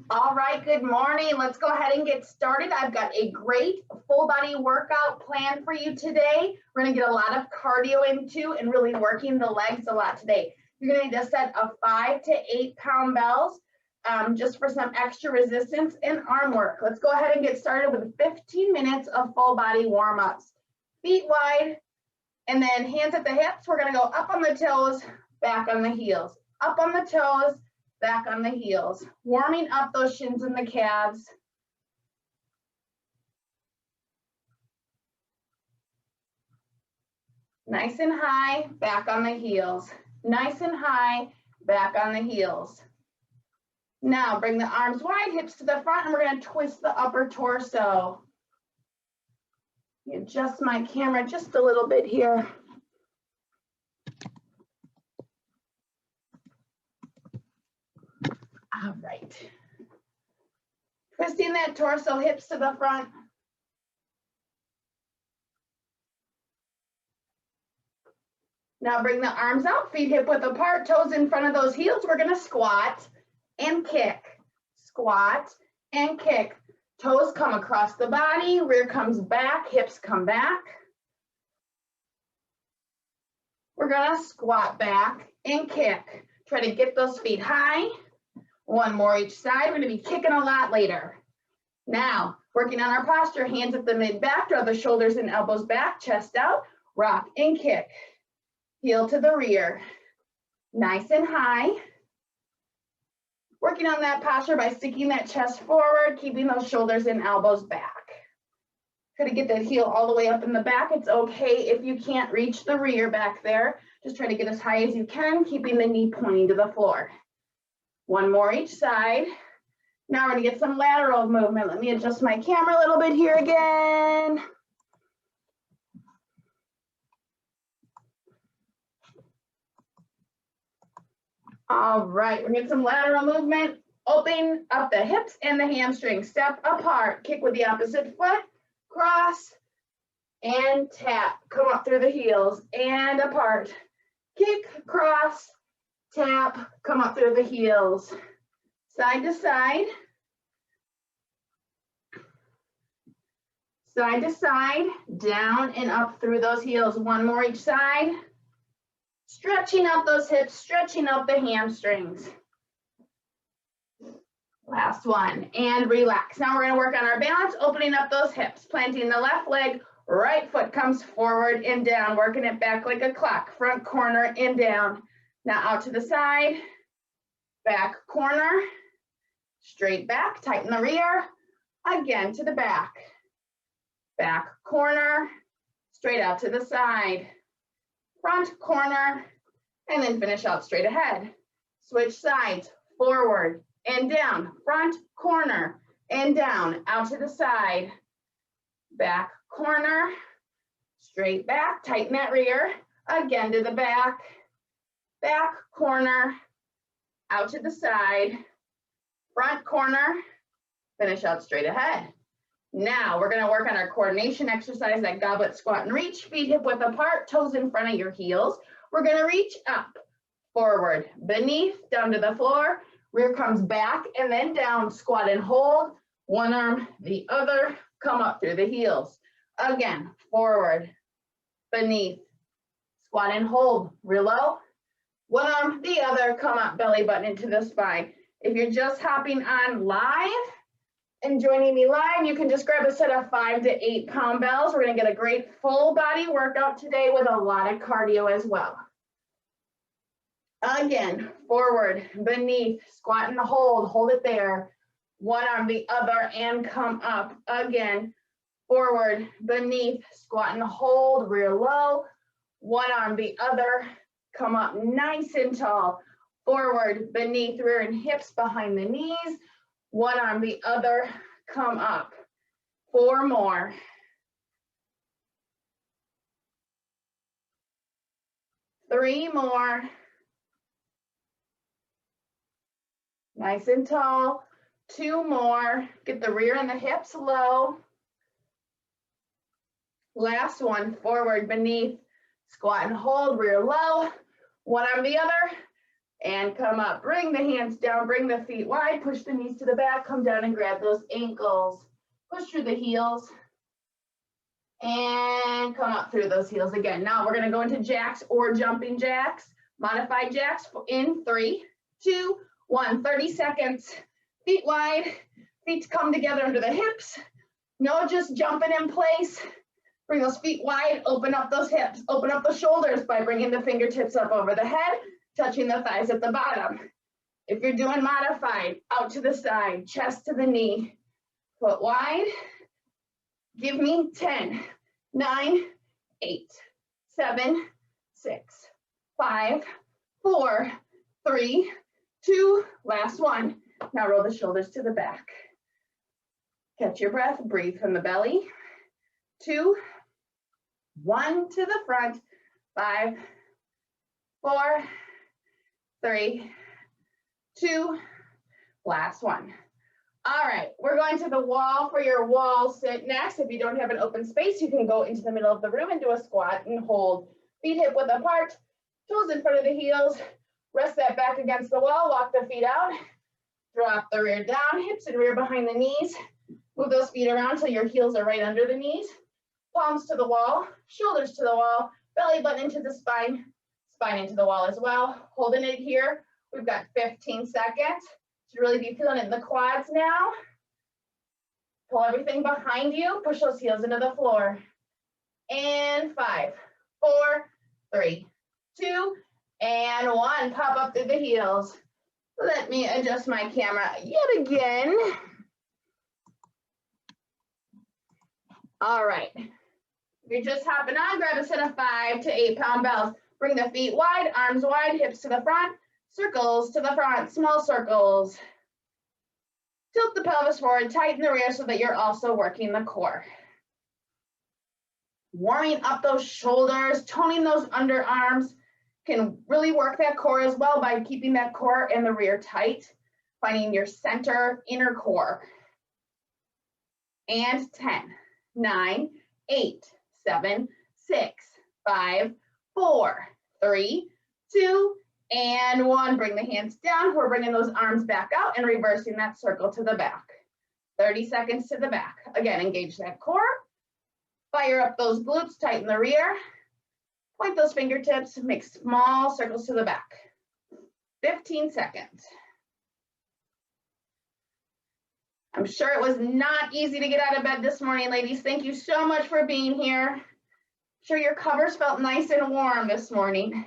All right, good morning. Let's go ahead and get started. I've got a great full body workout plan for you today. We're gonna get a lot of cardio into and really working the legs a lot today. You're gonna need a set of 5 to 8 pound bells just for some extra resistance and arm work. Let's go ahead and get started with 15 minutes of full body warm-ups. Feet wide and then hands at the hips. We're gonna go up on the toes, back on the heels, up on the toes, back on the heels, warming up those shins and the calves. Nice and high, back on the heels. Nice and high, back on the heels. Now bring the arms wide, hips to the front, and we're gonna twist the upper torso. Adjust my camera just a little bit here. All right. Twisting that torso, hips to the front. Now bring the arms out, feet hip width apart, toes in front of those heels. We're gonna squat and kick. Squat and kick. Toes come across the body, rear comes back, hips come back. We're gonna squat back and kick. Try to get those feet high. One more each side. We're gonna be kicking a lot later. Now, working on our posture, hands at the mid-back, draw the shoulders and elbows back, chest out, rock and kick. Heel to the rear. Nice and high. Working on that posture by sticking that chest forward, keeping those shoulders and elbows back. Try to get that heel all the way up in the back. It's okay if you can't reach the rear back there. Just try to get as high as you can, keeping the knee pointing to the floor. One more each side. Now we're gonna get some lateral movement. Let me adjust my camera a little bit here again. All right, we're gonna get some lateral movement. Open up the hips and the hamstrings. Step apart, kick with the opposite foot, cross, and tap. Come up through the heels and apart. Kick, cross, tap, come up through the heels. Side to side. Side to side, down and up through those heels. One more each side. Stretching out those hips, stretching out the hamstrings. Last one, and relax. Now we're gonna work on our balance, opening up those hips, planting the left leg, right foot comes forward and down, working it back like a clock, front corner and down. Now out to the side, back corner, straight back, tighten the rear, again to the back. Back corner, straight out to the side, front corner, and then finish out straight ahead. Switch sides, forward and down, front corner and down, out to the side, back corner, straight back, tighten that rear, again to the back, back corner, out to the side, front corner, finish out straight ahead. Now we're gonna work on our coordination exercise, that goblet squat and reach, feet hip width apart, toes in front of your heels. We're gonna reach up, forward, beneath, down to the floor, rear comes back and then down, squat and hold, one arm, the other, come up through the heels. Again, forward, beneath, squat and hold, real low, one arm, the other, come up, belly button into the spine. If you're just hopping on live and joining me live, you can just grab a set of 5 to 8 pound bells. We're gonna get a great full body workout today with a lot of cardio as well. Again, forward, beneath, squat and hold it there. One arm, the other, and come up. Again, forward, beneath, squat and hold, rear low. One arm, the other, come up nice and tall. Forward, beneath, rear and hips behind the knees. One arm, the other, come up. 4 more. 3 more. Nice and tall. 2 more. Get the rear and the hips low. Last one, forward, beneath, squat and hold, rear low. One arm, the other, and come up. Bring the hands down, bring the feet wide, push the knees to the back, come down and grab those ankles. Push through the heels and come up through those heels again. Now we're gonna go into jacks or jumping jacks, modified jacks in 3, 2, 1, 30 seconds. Feet wide, feet come together under the hips. No, just jumping in place. Bring those feet wide, open up those hips, open up the shoulders by bringing the fingertips up over the head, touching the thighs at the bottom. If you're doing modified, out to the side, chest to the knee, foot wide. Give me 10, 9, 8, 7, 6, 5, 4, 3, 2, last one. Now roll the shoulders to the back. Catch your breath, breathe from the belly. 2, 1 to the front, 5, 4, 3, 2, last one. All right, we're going to the wall for your wall sit next. If you don't have an open space, you can go into the middle of the room and do a squat and hold. Feet hip width apart, toes in front of the heels. Rest that back against the wall, walk the feet out. Drop the rear down, hips and rear behind the knees. Move those feet around till your heels are right under the knees. Palms to the wall, shoulders to the wall, belly button into the spine, spine into the wall as well. Holding it here. We've got 15 seconds to really be feeling it in the quads now. Pull everything behind you, push those heels into the floor. And 5, 4, 3, 2, and 1. Pop up through the heels. Let me adjust my camera yet again. All right. If you're just hopping on, grab a set of 5 to 8 pound bells. Bring the feet wide, arms wide, hips to the front, circles to the front, small circles. Tilt the pelvis forward, tighten the rear so that you're also working the core. Warming up those shoulders, toning those underarms can really work that core as well by keeping that core and the rear tight, finding your center inner core. And 10, 9, 8, 7, 6, 5, 4, 3, 2, and 1. Bring the hands down. We're bringing those arms back out and reversing that circle to the back. 30 seconds to the back. Again, engage that core. Fire up those glutes, tighten the rear. Point those fingertips, make small circles to the back. 15 seconds. I'm sure it was not easy to get out of bed this morning, ladies. Thank you so much for being here. I'm sure your covers felt nice and warm this morning.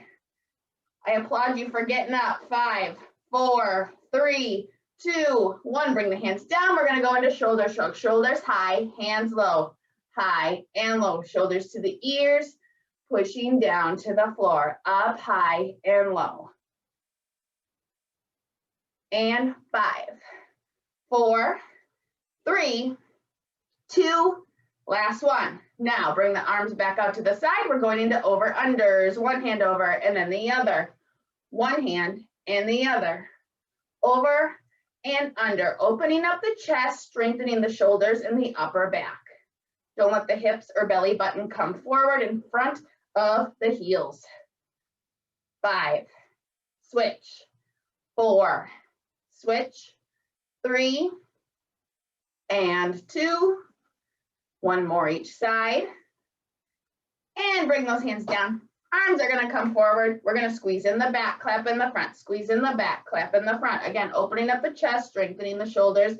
I applaud you for getting up. 5, 4, 3, 2, 1. Bring the hands down. We're going to go into shoulder shrug. Shoulders high, hands low, high and low. Shoulders to the ears, pushing down to the floor, up, high, and low. And 5, 4, 3, 2, last one. Now bring the arms back out to the side. We're going into over unders. One hand over and then the other. One hand and the other. Over and under. Opening up the chest, strengthening the shoulders and the upper back. Don't let the hips or belly button come forward in front of the heels. 5, switch. 4, switch. 3, and 2. One more each side. And bring those hands down. Arms are going to come forward. We're going to squeeze in the back, clap in the front. Squeeze in the back, clap in the front. Again, opening up the chest, strengthening the shoulders,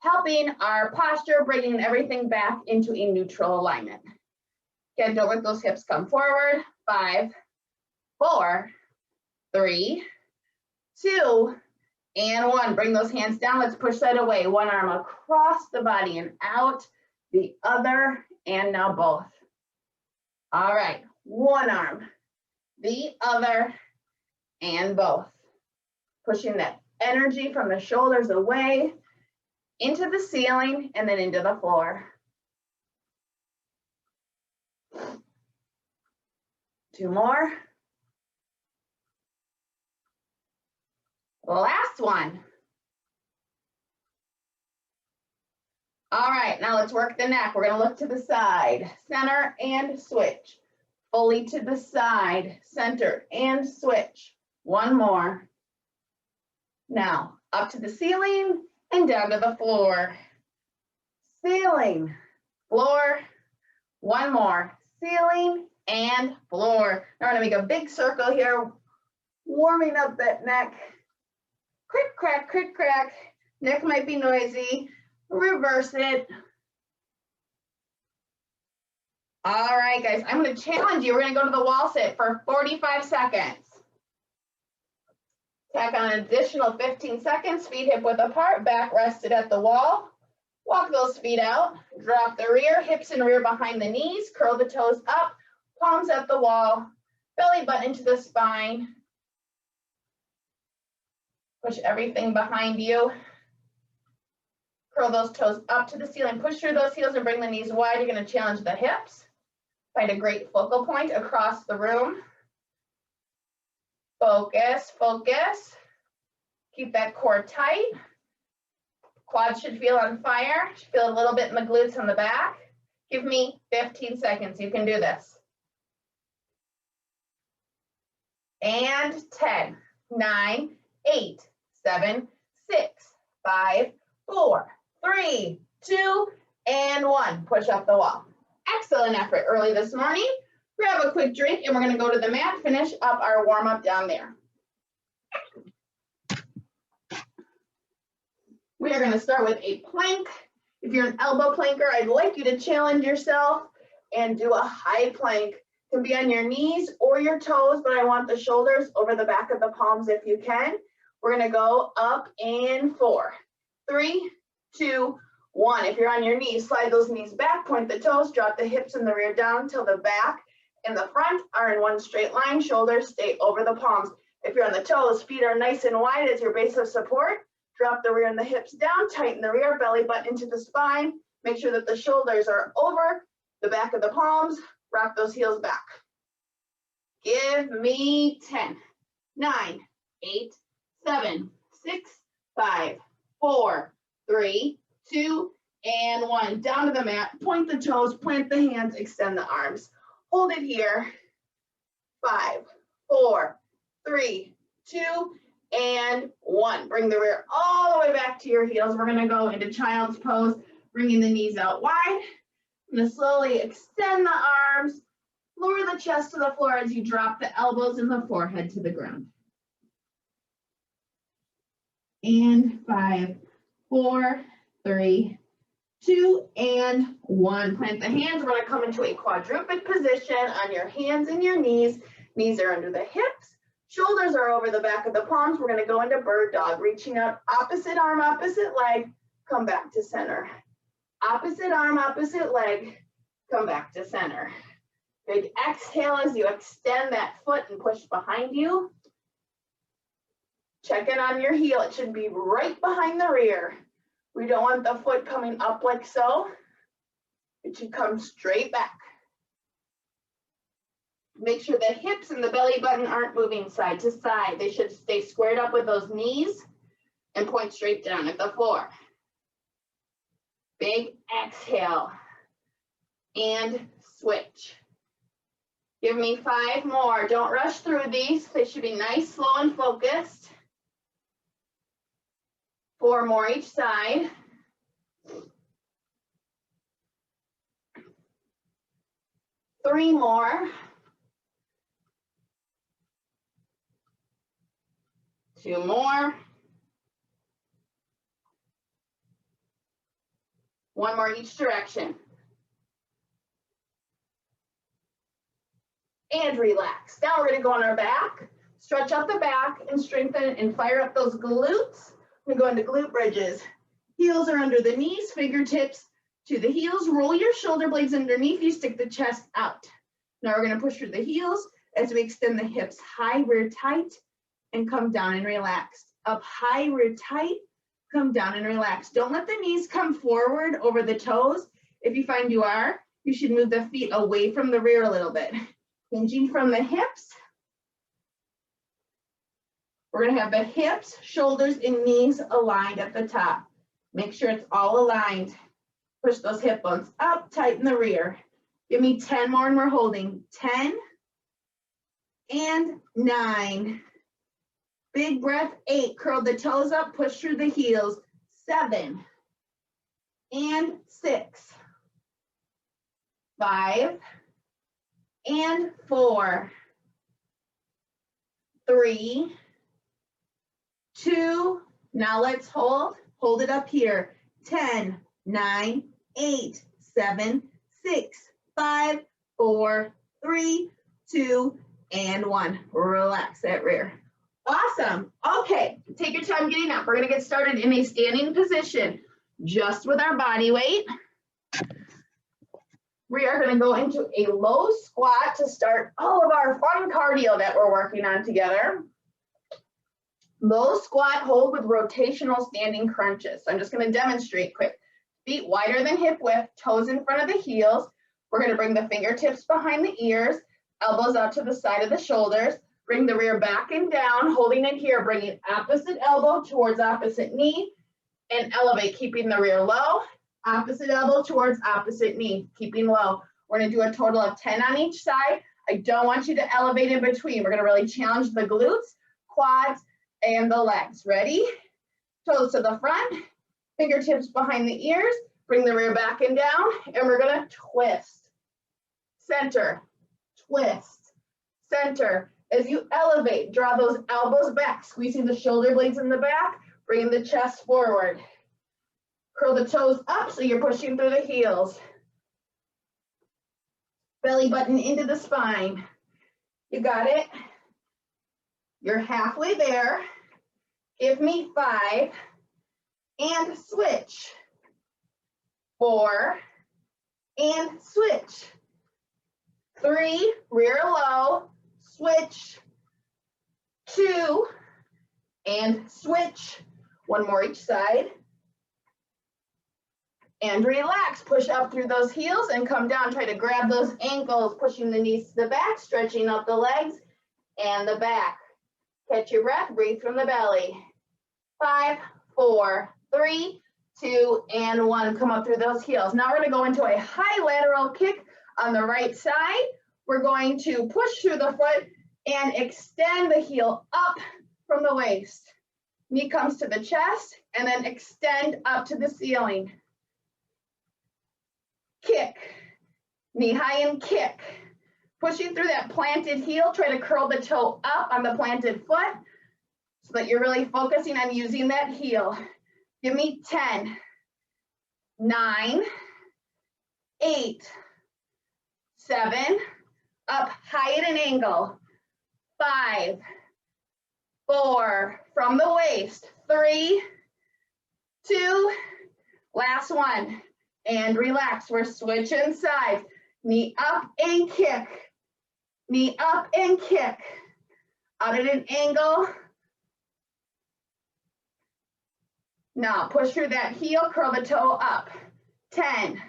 helping our posture, bringing everything back into a neutral alignment. Again, don't let those hips come forward. 5, 4, 3, 2, and 1. Bring those hands down. Let's push that away. One arm across the body and out. The other, and now both. All right, one arm, the other, and both. Pushing that energy from the shoulders away into the ceiling and then into the floor. 2 more. Last one. All right, now let's work the neck. We're going to look to the side, center and switch. Fully to the side, center and switch. One more. Now, up to the ceiling and down to the floor. Ceiling, floor, one more. Ceiling and floor. Now we're gonna make a big circle here, warming up that neck. Crick, crack, crick, crack. Neck might be noisy. Reverse it. All right, guys, I'm gonna challenge you. We're gonna go to the wall sit for 45 seconds. Tack on an additional 15 seconds, feet hip width apart, back rested at the wall. Walk those feet out, drop the rear, hips and rear behind the knees, curl the toes up, palms at the wall, belly button into the spine. Push everything behind you. Curl those toes up to the ceiling, push through those heels and bring the knees wide. You're gonna challenge the hips. Find a great focal point across the room. Focus, focus. Keep that core tight. Quads should feel on fire. Should feel a little bit in the glutes on the back. Give me 15 seconds. You can do this. And 10, 9, 8, 7, 6, 5, 4, 3, 2, and 1. Push up the wall. Excellent effort early this morning. Grab a quick drink and we're going to go to the mat, finish up our warm up down there. We are going to start with a plank. If you're an elbow planker, I'd like you to challenge yourself and do a high plank. It can be on your knees or your toes, but I want the shoulders over the back of the palms if you can. We're going to go up in 4, 3, 2, 1. If you're on your knees, slide those knees back, point the toes, drop the hips and the rear down till the back and the front are in one straight line, shoulders stay over the palms. If you're on the toes, feet are nice and wide as your base of support. Drop the rear and the hips down, tighten the rear, belly button into the spine. Make sure that the shoulders are over the back of the palms. Rock those heels back. Give me 10, 9, 8, 7, 6, 5, 4, 3, 2, and 1. Down to the mat, point the toes, plant the hands, extend the arms. Hold it here. 5, 4, 3, 2, and 1. Bring the rear all the way back to your heels. We're gonna go into child's pose, bringing the knees out wide. I'm gonna slowly extend the arms, lower the chest to the floor as you drop the elbows and the forehead to the ground. And 5, 4, 3, 2, and 1. Plant the hands. We're gonna come into a quadruped position on your hands and your knees. Knees are under the hips. Shoulders are over the back of the palms. We're gonna go into bird dog, reaching out, opposite arm, opposite leg, come back to center. Opposite arm, opposite leg, come back to center. Big exhale as you extend that foot and push behind you. Check in on your heel. It should be right behind the rear. We don't want the foot coming up like so. It should come straight back. Make sure the hips and the belly button aren't moving side to side. They should stay squared up with those knees and point straight down at the floor. Big exhale and switch. Give me 5 more. Don't rush through these. They should be nice, slow, and focused. 4 more each side. 3 more. 2 more. 1 more each direction. And relax. Now we're gonna go on our back, stretch out the back and strengthen and fire up those glutes. We go into glute bridges. Heels are under the knees, fingertips to the heels. Roll your shoulder blades underneath you, stick the chest out. Now we're gonna push through the heels as we extend the hips high, rear tight, and come down and relax. Up high, rear tight, come down and relax. Don't let the knees come forward over the toes. If you find you are, you should move the feet away from the rear a little bit. Hinging from the hips. We're gonna have the hips, shoulders, and knees aligned at the top. Make sure it's all aligned. Push those hip bones up, tighten the rear. Give me 10 more and we're holding. 10 and 9 Big breath, 8. Curl the toes up, push through the heels. 7 and 6. 5 and 4. 3, 2. Now let's hold. Hold it up here. 10, 9, 8, 7, 6, 5, 4, 3, 2, and 1. Relax that rear. Awesome. Okay, take your time getting up. We're going to get started in a standing position, just with our body weight. We are going to go into a low squat to start all of our fun cardio that we're working on together. Low squat hold with rotational standing crunches. So I'm just going to demonstrate quick. Feet wider than hip width, toes in front of the heels. We're going to bring the fingertips behind the ears, elbows out to the side of the shoulders. Bring the rear back and down, holding it here, bringing opposite elbow towards opposite knee, and elevate, keeping the rear low. Opposite elbow towards opposite knee, keeping low. We're going to do a total of 10 on each side. I don't want you to elevate in between. We're going to really challenge the glutes, quads, and the legs. Ready? Toes to the front, fingertips behind the ears. Bring the rear back and down, and we're going to twist. Center, twist, center. As you elevate, draw those elbows back, squeezing the shoulder blades in the back, bringing the chest forward. Curl the toes up so you're pushing through the heels. Belly button into the spine. You got it? You're halfway there. Give me 5 and switch. 4 and switch. 3, rear low, switch. 2 and switch. 1 more each side. And relax, push up through those heels and come down. Try to grab those ankles, pushing the knees to the back, stretching out the legs and the back. Catch your breath, breathe from the belly. 5, 4, 3, 2, and 1. Come up through those heels. Now we're going to go into a high lateral kick on the right side. We're going to push through the foot and extend the heel up from the waist. Knee comes to the chest and then extend up to the ceiling. Kick, knee high and kick. Pushing through that planted heel, try to curl the toe up on the planted foot so that you're really focusing on using that heel. Give me 10, 9, 8, 7, up high at an angle, 5, 4, from the waist, 3, 2, last one. And relax, we're switching sides. Knee up and kick. Knee up and kick. Out at an angle. Now push through that heel, curl the toe up. 10,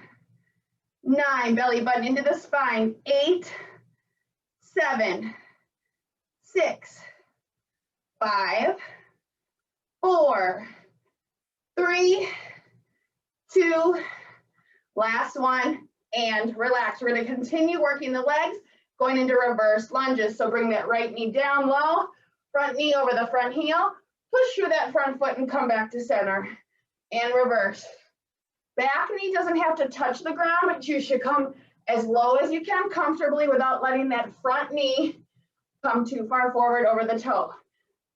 9, belly button into the spine. 8, 7, 6, 5, 4, 3, 2, last one, and relax. We're going to continue working the legs, going into reverse lunges. So bring that right knee down low, front knee over the front heel, push through that front foot and come back to center, and reverse. Back knee doesn't have to touch the ground, but you should come as low as you can comfortably without letting that front knee come too far forward over the toe.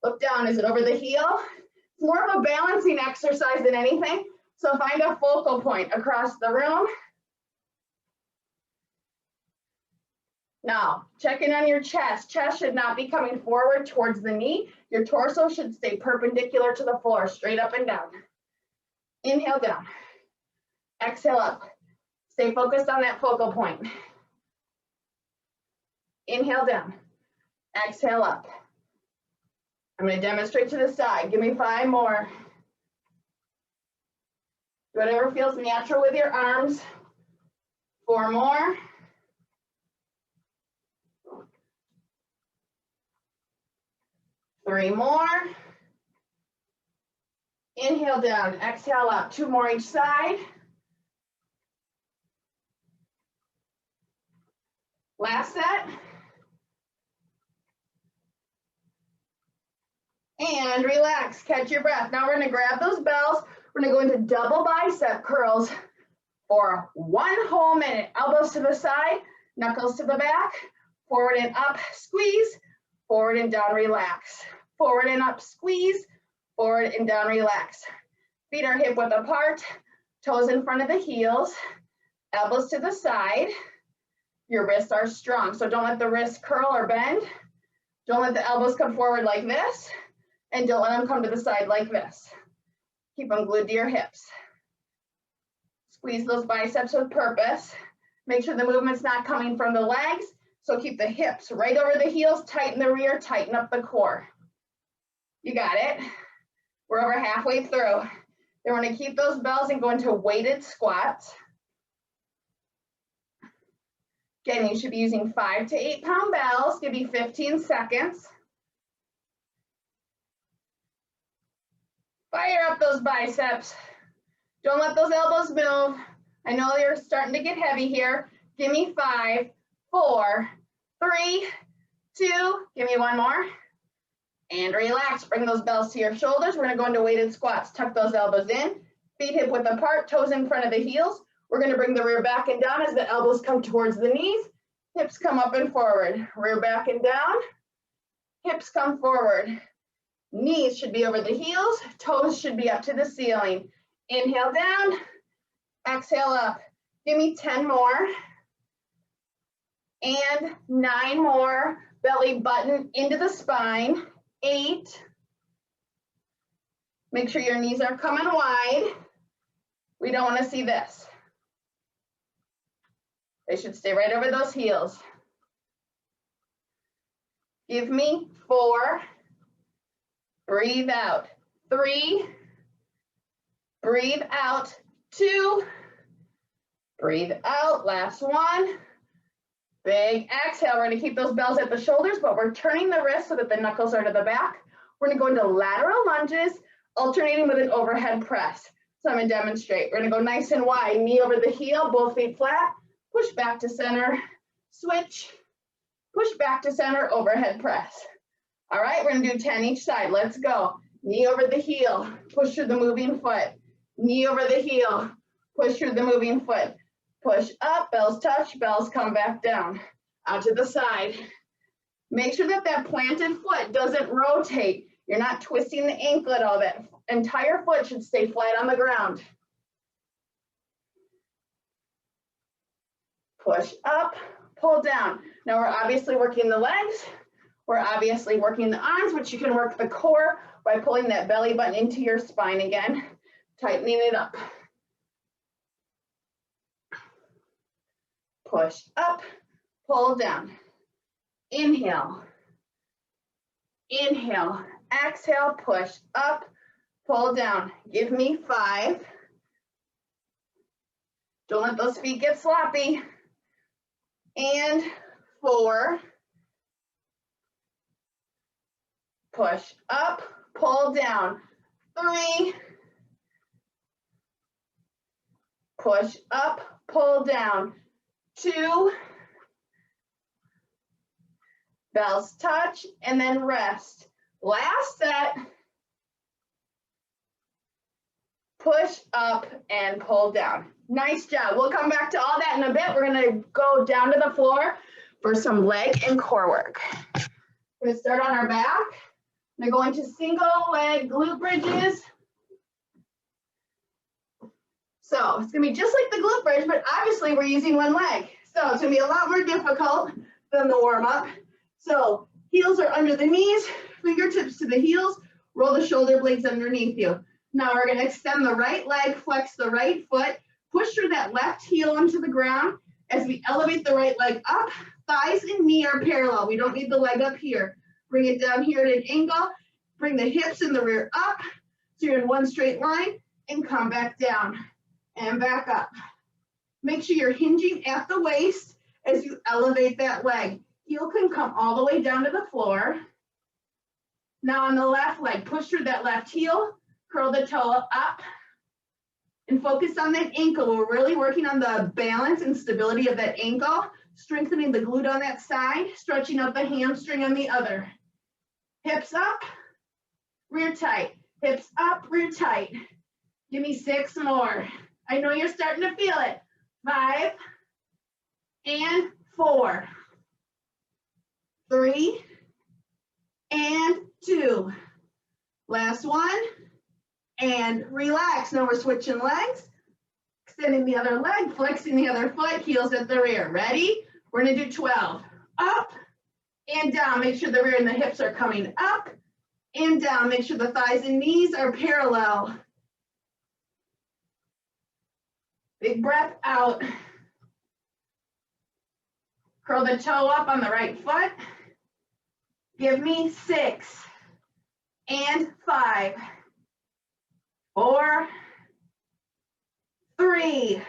Look down, is it over the heel? It's more of a balancing exercise than anything. So find a focal point across the room. Now, check in on your chest. Chest should not be coming forward towards the knee. Your torso should stay perpendicular to the floor, straight up and down. Inhale down. Exhale up. Stay focused on that focal point. Inhale down. Exhale up. I'm going to demonstrate to the side. Give me 5 more. Whatever feels natural with your arms. 4 more. 3 more. Inhale down, exhale up. 2 more each side. Last set. and relax. Catch your breath. Now we're gonna grab those bells. We're gonna go into double bicep curls for 1 whole minute. Elbows to the side, knuckles to the back, forward and up, squeeze, forward and down, relax. Forward and up, squeeze, forward and down, relax. Feet are hip width apart, toes in front of the heels, elbows to the side. Your wrists are strong, so don't let the wrists curl or bend. Don't let the elbows come forward like this, and don't let them come to the side like this. Keep them glued to your hips. Squeeze those biceps with purpose. Make sure the movement's not coming from the legs, so keep the hips right over the heels, tighten the rear, tighten up the core. You got it. We're over halfway through. Then we're gonna keep those bells and go into weighted squats. Again, you should be using 5 to 8 pound bells. Give you 15 seconds. Fire up those biceps. Don't let those elbows move. I know you're starting to get heavy here. Give me 5, 4, 3, 2, give me 1 more. And relax, bring those bells to your shoulders. We're gonna go into weighted squats. Tuck those elbows in, feet hip width apart, toes in front of the heels. We're gonna bring the rear back and down as the elbows come towards the knees. Hips come up and forward. Rear back and down, hips come forward. Knees should be over the heels, toes should be up to the ceiling. Inhale down, exhale up. Give me 10 more. And 9 more. Belly button into the spine. 8. Make sure your knees are coming wide. We don't want to see this. They should stay right over those heels. Give me 4. Breathe out. 3. Breathe out. 2. Breathe out. Last 1. Big exhale. We're going to keep those bells at the shoulders, but we're turning the wrists so that the knuckles are to the back. We're going to go into lateral lunges, alternating with an overhead press. So I'm going to demonstrate. We're going to go nice and wide, knee over the heel, both feet flat, push back to center, switch, push back to center, overhead press. All right, we're going to do 10 each side. Let's go. Knee over the heel, push through the moving foot. Knee over the heel, push through the moving foot. Push up, bells touch, bells come back down, out to the side. Make sure that that planted foot doesn't rotate. You're not twisting the anklet all that. Entire foot should stay flat on the ground. Push up, pull down. Now we're obviously working the legs. We're obviously working the arms, which you can work the core by pulling that belly button into your spine again, tightening it up. Push up, pull down. Inhale, inhale, exhale, push up, pull down. Give me 5. Don't let those feet get sloppy. And 4. Push up, pull down. 3. Push up, pull down. 2. Bells touch and then rest. Last set. Push up and pull down. Nice job. We'll come back to all that in a bit. We're going to go down to the floor for some leg and core work. We're going to start on our back. We're going to single leg glute bridges. So it's going to be just like the glute bridge, but obviously we're using one leg. So it's going to be a lot more difficult than the warm up. So heels are under the knees, fingertips to the heels, roll the shoulder blades underneath you. Now we're going to extend the right leg, flex the right foot, push through that left heel onto the ground. As we elevate the right leg up, thighs and knee are parallel. We don't need the leg up here. Bring it down here at an angle. Bring the hips and the rear up. So you're in one straight line and come back down and back up. Make sure you're hinging at the waist as you elevate that leg. Heel can come all the way down to the floor. Now on the left leg, push through that left heel, curl the toe up, and focus on that ankle. We're really working on the balance and stability of that ankle, strengthening the glute on that side, stretching out the hamstring on the other. Hips up, rear tight. Hips up, rear tight. Give me 6 more. I know you're starting to feel it. 5 and 4. 3 and 2. Last one. And relax. Now we're switching legs. Extending the other leg, flexing the other foot, heels at the rear. Ready? We're going to do 12. Up and down. Make sure the rear and the hips are coming up and down. Make sure the thighs and knees are parallel. Big breath out. Curl the toe up on the right foot. Give me 6 and 5, 4, 3,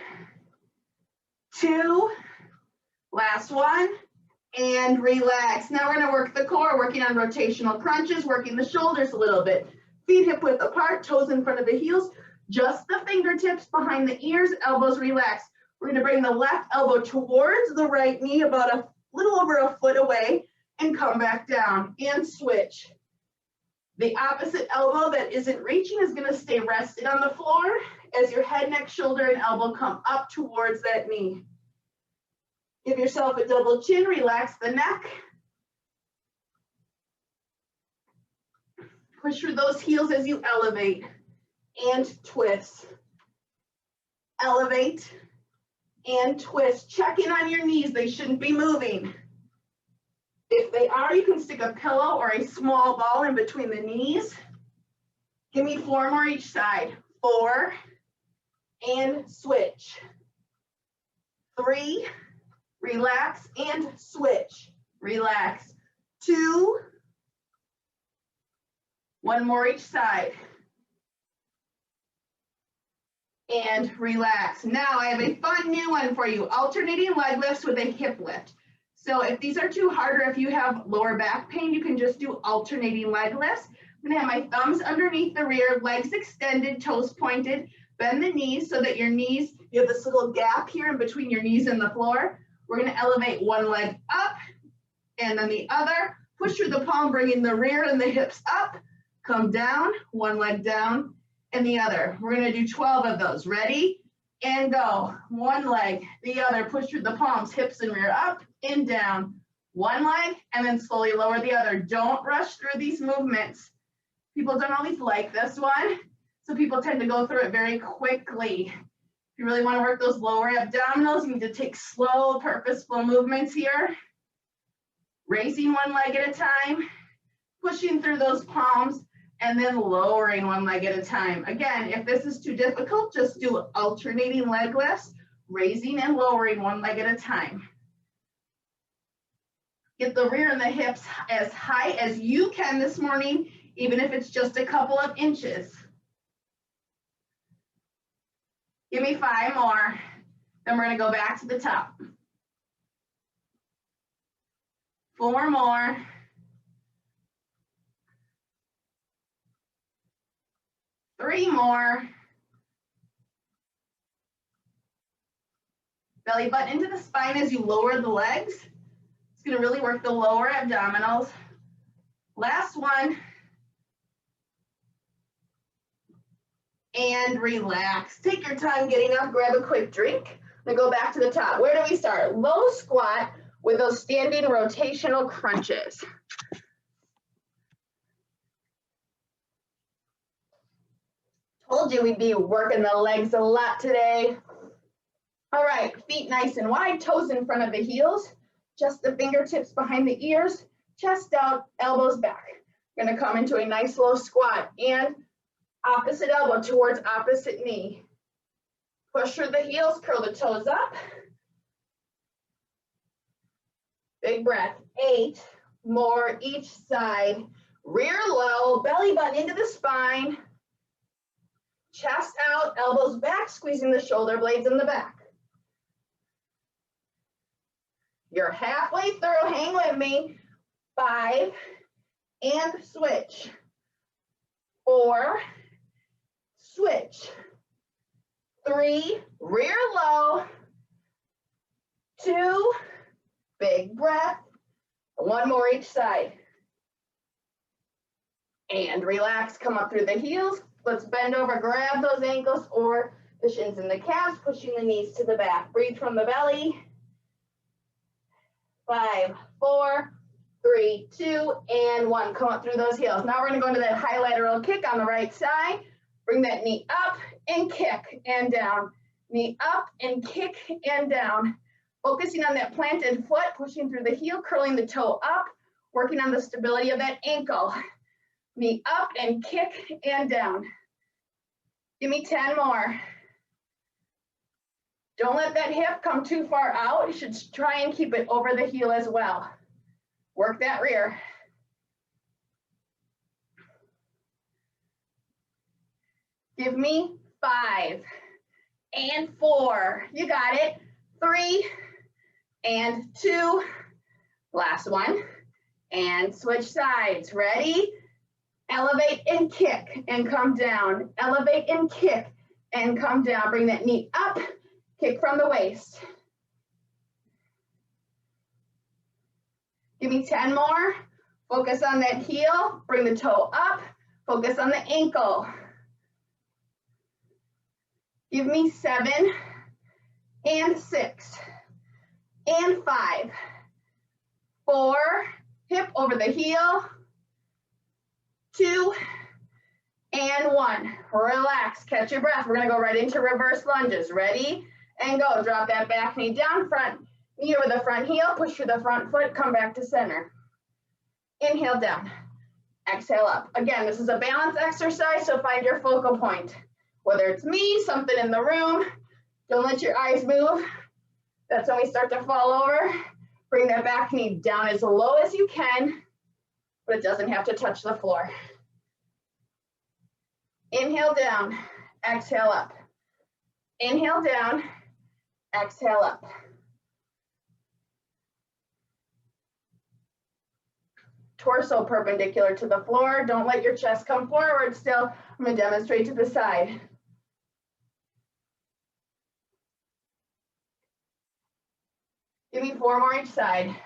2, last one, and relax. Now we're going to work the core, working on rotational crunches, working the shoulders a little bit. Feet hip width apart, toes in front of the heels, just the fingertips behind the ears, elbows relaxed. We're going to bring the left elbow towards the right knee, about a little over a foot away, and come back down and switch. The opposite elbow that isn't reaching is going to stay rested on the floor as your head, neck, shoulder, and elbow come up towards that knee. Give yourself a double chin, relax the neck. Push through those heels as you elevate and twist. Elevate and twist. Check in on your knees, they shouldn't be moving. If they are, you can stick a pillow or a small ball in between the knees. Give me 4 more each side. 4 and switch. 3, relax and switch. Relax. 2, 1 more each side. And relax. Now I have a fun new one for you. Alternating leg lifts with a hip lift. So if these are too hard, or if you have lower back pain, you can just do alternating leg lifts. I'm gonna have my thumbs underneath the rear, legs extended, toes pointed, bend the knees so that your knees, you have this little gap here in between your knees and the floor. We're gonna elevate one leg up and then the other. Push through the palm, bringing the rear and the hips up. Come down, one leg down and the other. We're gonna do 12 of those. Ready? And go. One leg, the other. Push through the palms, hips and rear up and down. One leg, and then slowly lower the other. Don't rush through these movements. People don't always like this one, so people tend to go through it very quickly. If you really want to work those lower abdominals, you need to take slow, purposeful movements here. Raising one leg at a time, pushing through those palms, and then lowering one leg at a time. Again, if this is too difficult, just do alternating leg lifts, raising and lowering one leg at a time. Get the rear and the hips as high as you can this morning, even if it's just a couple of inches. Give me 5 more, then we're gonna go back to the top. 4 more. 3 more. Belly button into the spine as you lower the legs. It's going to really work the lower abdominals. Last one. And relax. Take your time getting up, grab a quick drink. Then go back to the top. Where do we start? Low squat with those standing rotational crunches. Told you we'd be working the legs a lot today. All right, feet nice and wide, toes in front of the heels, just the fingertips behind the ears, chest out, elbows back. Gonna come into a nice low squat and opposite elbow towards opposite knee. Push through the heels, curl the toes up. Big breath, 8 more each side. Rear low, belly button into the spine. Chest out, elbows back, squeezing the shoulder blades in the back. You're halfway through, hang with me. 5, and switch. 4, switch. 3, rear low. 2, big breath. 1 more each side. And relax, come up through the heels. Let's bend over, grab those ankles or the shins and the calves, pushing the knees to the back. Breathe from the belly. 5, 4, 3, 2, and 1. Come up through those heels. Now we're gonna go into that high lateral kick on the right side. Bring that knee up and kick and down. Knee up and kick and down. Focusing on that planted foot, pushing through the heel, curling the toe up, working on the stability of that ankle. Knee up and kick and down. Give me 10 more. Don't let that hip come too far out. You should try and keep it over the heel as well. Work that rear. Give me 5 and 4. You got it. 3 and 2. Last one. And switch sides. Ready? Elevate and kick and come down. Elevate and kick and come down. Bring that knee up. Kick from the waist. Give me 10 more. Focus on that heel. Bring the toe up. Focus on the ankle. Give me 7 and 6 and 5. 4. Hip over the heel. 2 and 1. Relax. Catch your breath. We're going to go right into reverse lunges. Ready? And go. Drop that back knee down, front knee over the front heel, push through the front foot, come back to center. Inhale down, exhale up. Again, this is a balance exercise, so find your focal point. Whether it's me, something in the room, don't let your eyes move. That's when we start to fall over. Bring that back knee down as low as you can, but it doesn't have to touch the floor. Inhale down, exhale up. Inhale down, exhale up. Torso perpendicular to the floor. Don't let your chest come forward still. I'm going to demonstrate to the side. Give me 4 more each side.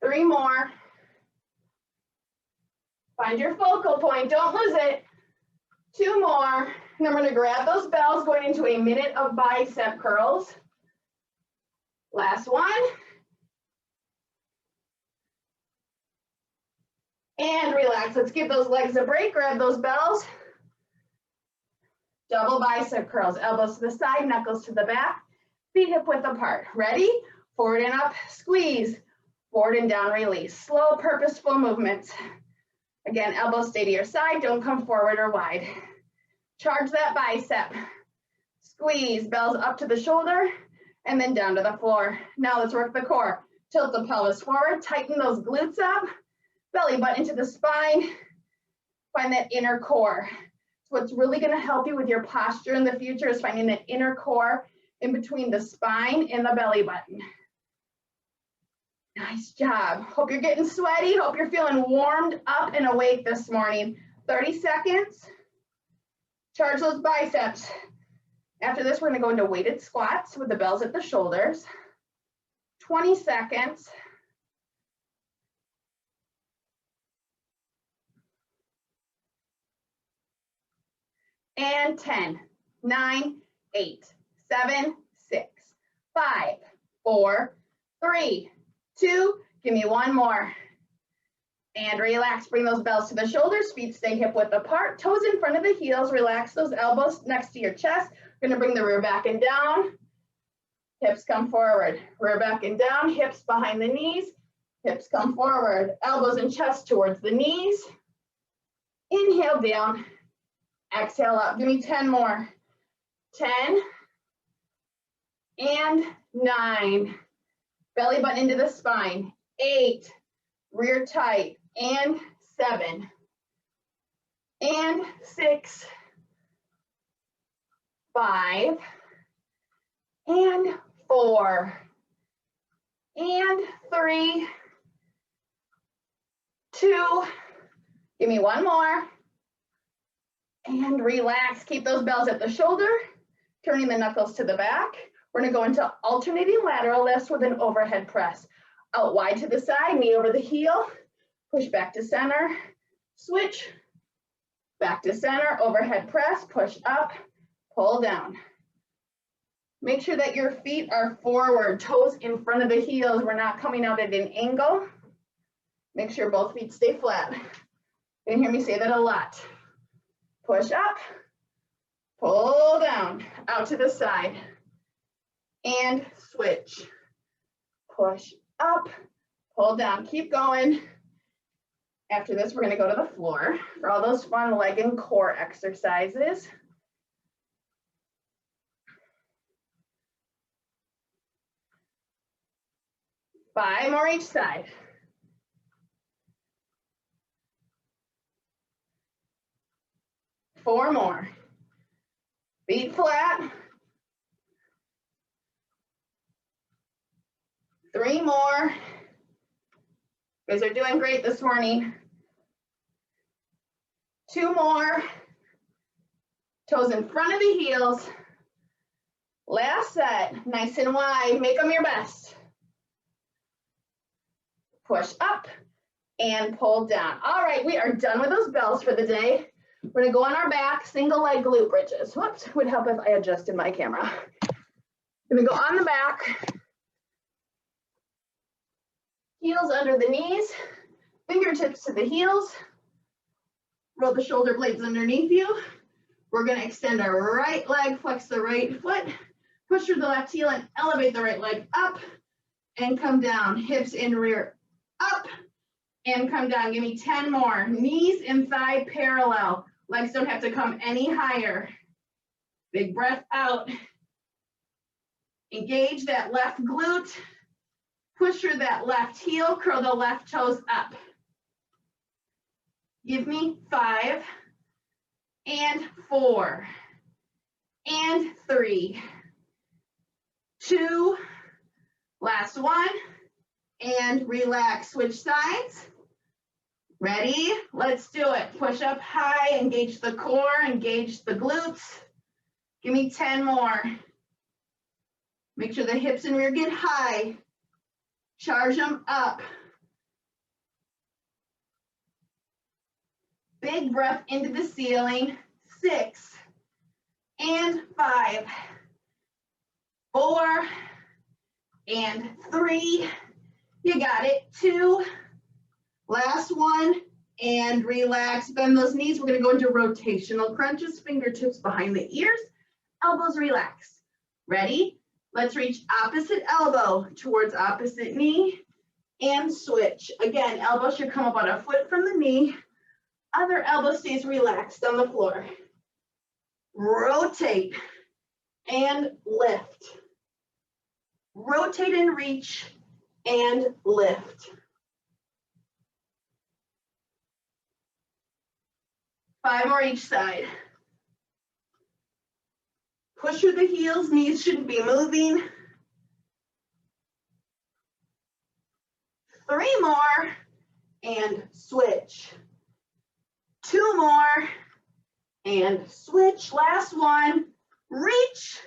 3 more. Find your focal point. Don't lose it. 2 more. And I'm going to grab those bells going into a minute of bicep curls. Last one. And relax. Let's give those legs a break. Grab those bells. Double bicep curls. Elbows to the side, knuckles to the back. Feet hip width apart. Ready? Forward and up, squeeze. Forward and down, release. Slow, purposeful movements. Again, elbows stay to your side. Don't come forward or wide. Charge that bicep. Squeeze. Bells up to the shoulder. And then down to the floor. Now let's work the core. Tilt the pelvis forward, tighten those glutes up, belly button into the spine. Find that inner core. So what's really gonna help you with your posture in the future is finding that inner core in between the spine and the belly button. Nice job. Hope you're getting sweaty. Hope you're feeling warmed up and awake this morning. 30 seconds. Charge those biceps. After this, we're going to go into weighted squats with the bells at the shoulders. 20 seconds. And 10, 9, 8, 7, 6, 5, 4, 3, 2. Give me 1 more. And relax. Bring those bells to the shoulders. Feet stay hip width apart. Toes in front of the heels. Relax those elbows next to your chest. We're going to bring the rear back and down. Hips come forward. Rear back and down. Hips behind the knees. Hips come forward. Elbows and chest towards the knees. Inhale down. Exhale up. Give me 10 more. 10 and 9. Belly button into the spine. 8. Rear tight. And 7. And 6. 5. And 4. And 3. 2. Give me 1 more. And relax. Keep those bells at the shoulder, turning the knuckles to the back. We're going to go into alternating lateral lifts with an overhead press. Out wide to the side, knee over the heel, push back to center, switch, back to center, overhead press, push up, pull down. Make sure that your feet are forward, toes in front of the heels. We're not coming out at an angle. Make sure both feet stay flat. You're gonna hear me say that a lot. Push up, pull down, out to the side, and switch. Push up, pull down, keep going. After this, we're gonna go to the floor for all those fun leg and core exercises. Five more each side. Four more. Feet flat. Three more. You guys are doing great this morning. Two more. Toes in front of the heels. Last set, nice and wide. Make them your best. Push up and pull down. All right, we are done with those bells for the day. We're gonna go on our back, single leg glute bridges. Whoops, would help if I adjusted my camera. Gonna go on the back. Heels under the knees, fingertips to the heels. Roll the shoulder blades underneath you. We're gonna extend our right leg, flex the right foot, push through the left heel and elevate the right leg up and come down. Hips in rear, up and come down. Give me 10 more. Knees and thigh parallel. Legs don't have to come any higher. Big breath out. Engage that left glute. Push through that left heel, curl the left toes up. Give me 5 and 4 and 3, 2, last one, and relax. Switch sides. Ready? Let's do it. Push up high, engage the core, engage the glutes. Give me 10 more. Make sure the hips and rear get high. Charge them up. Big breath into the ceiling. 6 and 5, 4 and 3. You got it. 2. Last one, and relax. Bend those knees. We're going to go into rotational crunches, fingertips behind the ears, elbows relaxed. Ready? Let's reach opposite elbow towards opposite knee and switch. Again, elbow should come about a foot from the knee. Other elbow stays relaxed on the floor. Rotate and lift. Rotate and reach and lift. 5 more each side. Push through the heels, knees shouldn't be moving. 3 more and switch. 2 more and switch. Last one, reach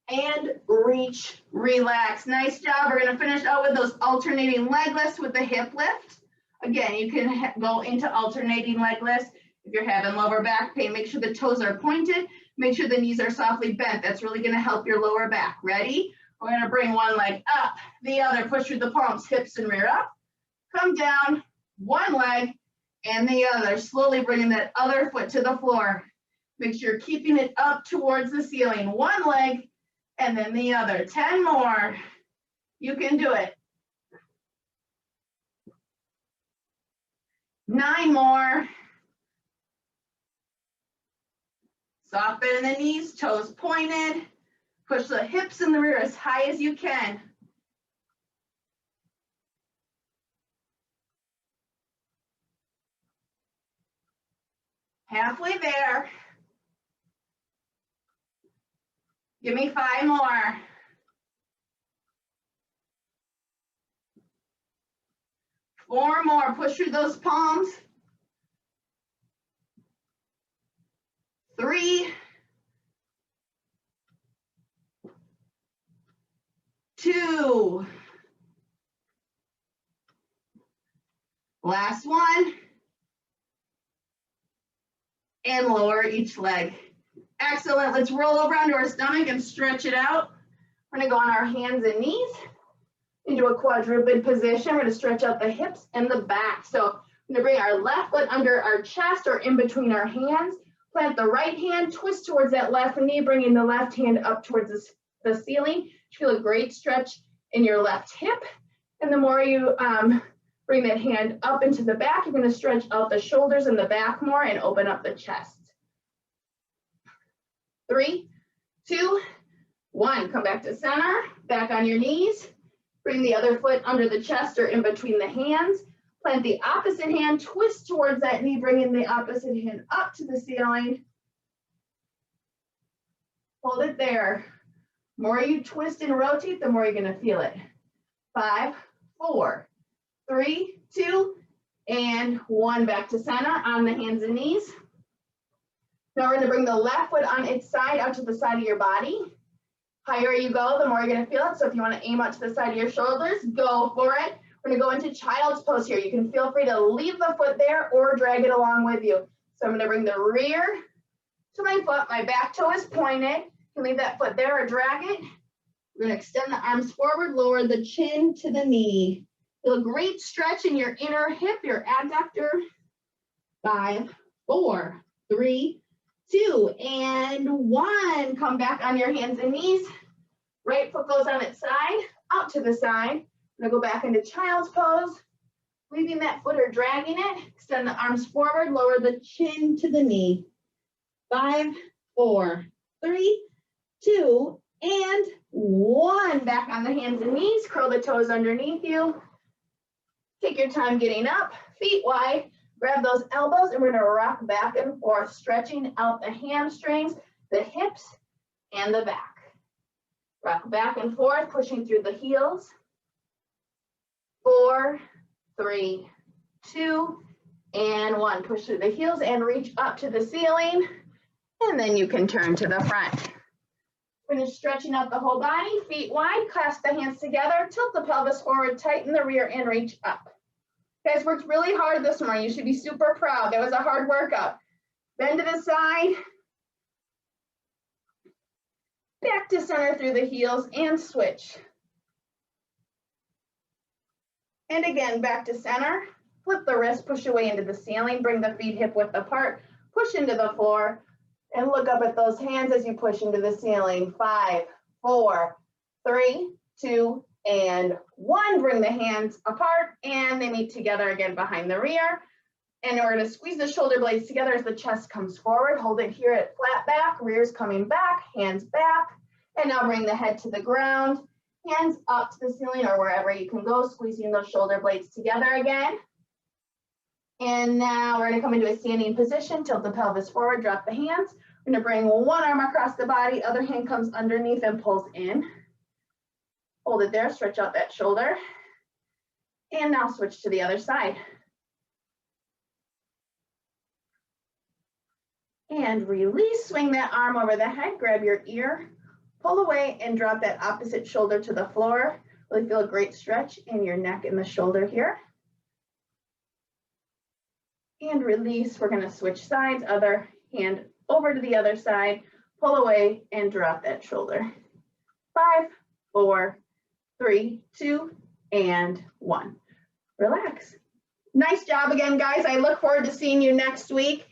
and reach, relax. Nice job. We're gonna finish out with those alternating leg lifts with the hip lift. Again, you can go into alternating leg lifts. If you're having lower back pain, make sure the toes are pointed. Make sure the knees are softly bent. That's really gonna help your lower back. Ready? We're gonna bring one leg up, the other, push through the palms, hips and rear up. Come down, one leg and the other. Slowly bringing that other foot to the floor. Make sure you're keeping it up towards the ceiling. One leg and then the other. 10 more. You can do it. 9 more. Soft bend in the knees, toes pointed. Push the hips in the rear as high as you can. Halfway there. Give me 5 more. 4 more. Push through those palms. 3, 2, Last one. And lower each leg. Excellent. Let's roll over onto our stomach and stretch it out. We're going to go on our hands and knees into a quadruped position. We're going to stretch out the hips and the back. So we're going to bring our left foot under our chest or in between our hands. Plant the right hand, twist towards that left knee, bringing the left hand up towards the ceiling. You feel a great stretch in your left hip. And the more you bring that hand up into the back, you're going to stretch out the shoulders and the back more and open up the chest. 3, 2, 1. Come back to center, back on your knees. Bring the other foot under the chest or in between the hands. Plant the opposite hand, twist towards that knee, bringing the opposite hand up to the ceiling. Hold it there. The more you twist and rotate, the more you're going to feel it. 5, 4, 3, 2, and 1. Back to center on the hands and knees. Now we're going to bring the left foot on its side out to the side of your body. Higher you go, the more you're going to feel it. So if you want to aim out to the side of your shoulders, go for it. We're going to go into child's pose here. You can feel free to leave the foot there or drag it along with you. So I'm going to bring the rear to my foot. My back toe is pointed. You can leave that foot there or drag it. We're going to extend the arms forward, lower the chin to the knee. Feel a great stretch in your inner hip, your adductor. 5, 4, 3, 2, and 1. Come back on your hands and knees. Right foot goes on its side, out to the side. I'm going to go back into child's pose, leaving that foot or dragging it. Extend the arms forward, lower the chin to the knee. 5, 4, 3, 2, and 1. Back on the hands and knees. Curl the toes underneath you. Take your time getting up, feet wide. Grab those elbows and we're going to rock back and forth, stretching out the hamstrings, the hips, and the back. Rock back and forth, pushing through the heels. 4, 3, 2, and 1. Push through the heels and reach up to the ceiling. And then you can turn to the front. Finish stretching out the whole body, feet wide, clasp the hands together, tilt the pelvis forward, tighten the rear, and reach up. You guys worked really hard this morning. You should be super proud. That was a hard workout. Bend to the side. Back to center through the heels and switch. And again, back to center. Flip the wrist, push away into the ceiling. Bring the feet hip width apart. Push into the floor. And look up at those hands as you push into the ceiling. 5, 4, 3, 2, and 1. Bring the hands apart and they meet together again behind the rear. And we're going to squeeze the shoulder blades together as the chest comes forward. Hold it here at flat back, rear's coming back, hands back. And now bring the head to the ground, hands up to the ceiling or wherever you can go, squeezing those shoulder blades together again. And now we're going to come into a standing position, tilt the pelvis forward, drop the hands. We're going to bring one arm across the body, other hand comes underneath and pulls in. Hold it there, stretch out that shoulder. And now switch to the other side. And release, swing that arm over the head, grab your ear, pull away and drop that opposite shoulder to the floor. Really feel a great stretch in your neck and the shoulder here. And release, we're going to switch sides, other hand over to the other side, pull away and drop that shoulder. 5, 4, 3, 2, and 1. Relax. Nice job again, guys. I look forward to seeing you next week.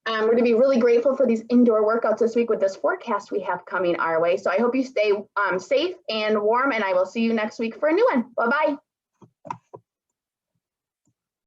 We're going to be really grateful for these indoor workouts this week with this forecast we have coming our way. So I hope you stay safe and warm, and I will see you next week for a new one. Bye-bye.